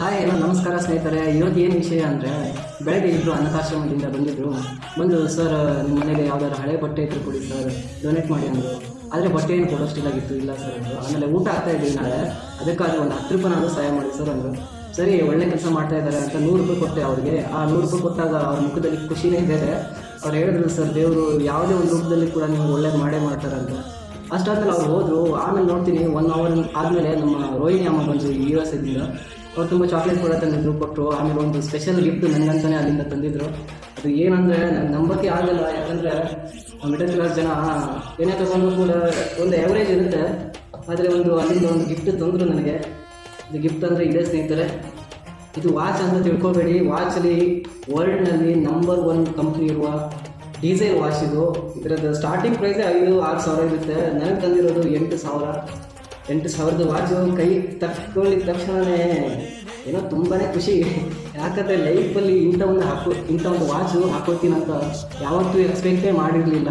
Hi ಎಲ್ಲ ನಮಸ್ಕಾರ ಸ್ನೇಹಿತರೆ. ಇವತ್ತು ಏನು ವಿಷಯ ಅಂದರೆ, ಬೆಳಗ್ಗೆ ಇಬ್ಬರು ಅನಾಥಾಶ್ರಮದಿಂದ ಬಂದು ಸರ್ ನಿಮ್ಮ ಮನೇಲಿ ಯಾವ್ದಾದ್ರು ಹಳೆ ಬಟ್ಟೆ ಇದ್ರು ಕೊಡಿ ಸರ್, ಡೊನೇಟ್ ಮಾಡಿ ಅಂದರು. ಆದರೆ ಬಟ್ಟೆ ಏನು ಕೊಡೋಷ್ಟಿಲ್ಲಾಗಿತ್ತು. ಇಲ್ಲ ಸರ್ ಅಂದರು. ಆಮೇಲೆ ಊಟ ಆಗ್ತಾ ಇದ್ದೀವಿ ನಾಳೆ, ಅದಕ್ಕಾಗಿ ಒಂದು 10 ರೂಪಾಯಿನಾದರೂ ಸಹಾಯ ಮಾಡಿ ಸರ್ ಅಂದರು. ಸರಿ, ಒಳ್ಳೆ ಕೆಲಸ ಮಾಡ್ತಾ ಇದ್ದಾರೆ ಅಂತ 100 ರೂಪಾಯಿ ಕೊಟ್ಟೆ ಅವ್ರಿಗೆ. ಆ 100 ರೂಪಾಯಿ ಕೊಟ್ಟಾಗ ಅವ್ರ ಮುಖದಲ್ಲಿ ಖುಷಿನೇ ಇದೆ. ಅವ್ರು ಹೇಳಿದ್ರು, ಸರ್ ದೇವರು ಯಾವುದೇ ಒಂದು ರೂಪದಲ್ಲಿ ಕೂಡ ನೀವು ಒಳ್ಳೇದು ಮಾಡೇ ಮಾಡ್ತಾರಂತ. ಅಷ್ಟಾದ್ಮೇಲೆ ಅವ್ರು ಹೋದರು. ಆಮೇಲೆ ನೋಡ್ತೀನಿ 1 ಅವರ್ ಆದಮೇಲೆ ನಮ್ಮ ರೋಹಿಣಿ ಅಮ್ಮ ಬಂದರು USA ದಿಂದ. ಅವ್ರು ತುಂಬ ಚಾಕ್ಲೇಟ್ ಕೂಡ ತಂದಿದ್ರು, ಕೊಟ್ಟರು. ಆಮೇಲೆ ಒಂದು ಸ್ಪೆಷಲ್ ಗಿಫ್ಟ್ ನನಗಂತಾನೆ ಅಲ್ಲಿಂದ ತಂದಿದ್ರು. ಅದು ಏನಂದರೆ ನನಗೆ ನಂಬಕ್ಕೆ ಆಗಲ್ಲ. ಯಾಕಂದರೆ ಮಿಡಲ್ ಕ್ಲಾಸ್ ಜನ ಏನೇ ತಗೊಂಡ್ರು ಕೂಡ ಒಂದು ಆ್ಯಾವ್ರೇಜ್ ಇರುತ್ತೆ. ಆದರೆ ಅಲ್ಲಿಂದ ಒಂದು ಗಿಫ್ಟ್ ತಂದರು ನನಗೆ. ಇದು ಗಿಫ್ಟ್ ಅಂದರೆ ಇದೇ ಸ್ನೇಹಿತರೆ. ಇದು ವಾಚ್ ಅಂತ ತಿಳ್ಕೊಬೇಡಿ. ವಾಚಲ್ಲಿ ವರ್ಲ್ಡ್ನಲ್ಲಿ ನಂಬರ್ 1 ಕಂಪ್ನಿ ಇರುವ ಡೀಸೆಲ್ ವಾಚ್ ಇದು. ಇದರದ್ದು ಸ್ಟಾರ್ಟಿಂಗ್ ಪ್ರೈಸೇ 5-6 ಸಾವಿರ ಇರುತ್ತೆ. ನನಗೆ ತಂದಿರೋದು 8,000 ವಾಚು. ಕೈ ತಕ್ಕೊಳ್ಳಿದ ತಕ್ಷಣವೇ ಏನೋ ತುಂಬಾ ಖುಷಿ. ಯಾಕಂದರೆ ಲೈಫಲ್ಲಿ ಇಂಥ ಒಂದು ವಾಚು ಹಾಕೋತೀನಂತ ಯಾವತ್ತೂ ಎಕ್ಸ್ಪೆಕ್ಟೇ ಮಾಡಿರಲಿಲ್ಲ.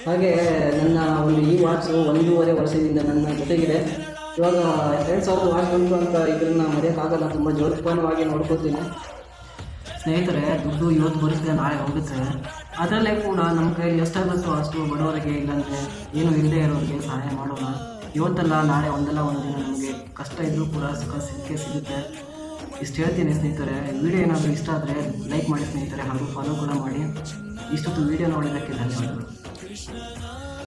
ಹಾಗೆ ನನ್ನ ಈ ವಾಚು 1.5 ವರ್ಷದಿಂದ ನನ್ನ ಜೊತೆಗಿದೆ. ಇವಾಗ 2,000 ವಾಚ್ ಬಂತು ಅಂತ ಇದನ್ನು ಮರೆಯೋಕ್ಕಾಗಲ್ಲ. ತುಂಬ ಜೋಪಾನವಾಗಿ ನೋಡ್ಕೋತೀನಿ ಸ್ನೇಹಿತರೆ. ದುಡ್ಡು ಇವತ್ತು ಬರುತ್ತೆ, ನಾಳೆ ಹೋಗುತ್ತೆ. ಅದರಲ್ಲೇ ಕೂಡ ನಮ್ಮ ಕೈಯಲ್ಲಿ ಎಷ್ಟಾಗುತ್ತೋ ಅಷ್ಟು ಬಡವರಿಗೆ, ಇಲ್ಲಾಂದರೆ ಏನು ಇಲ್ಲದೆ ಇರೋರಿಗೆ ಸಹಾಯ ಮಾಡೋಣ. ಇವತ್ತಲ್ಲ ನಾಳೆ, ಒಂದಲ್ಲ ಒಂದಿನ ನಮಗೆ ಕಷ್ಟ ಇದ್ದರೂ ಕೂಡ ಸುಖ ಸಿಗುತ್ತೆ. ಇಷ್ಟು ಹೇಳ್ತೀನಿ ಸ್ನೇಹಿತರೆ. ವಿಡಿಯೋ ಏನಾದರೂ ಇಷ್ಟ ಆದರೆ ಲೈಕ್ ಮಾಡಿ ಸ್ನೇಹಿತರೆ, ಹಾಗೂ ಫಾಲೋ ಕೂಡ ಮಾಡಿ. ಇಷ್ಟೊತ್ತು ವಿಡಿಯೋ ನೋಡಿದ್ದಕ್ಕೆ ಧನ್ಯವಾದಗಳು.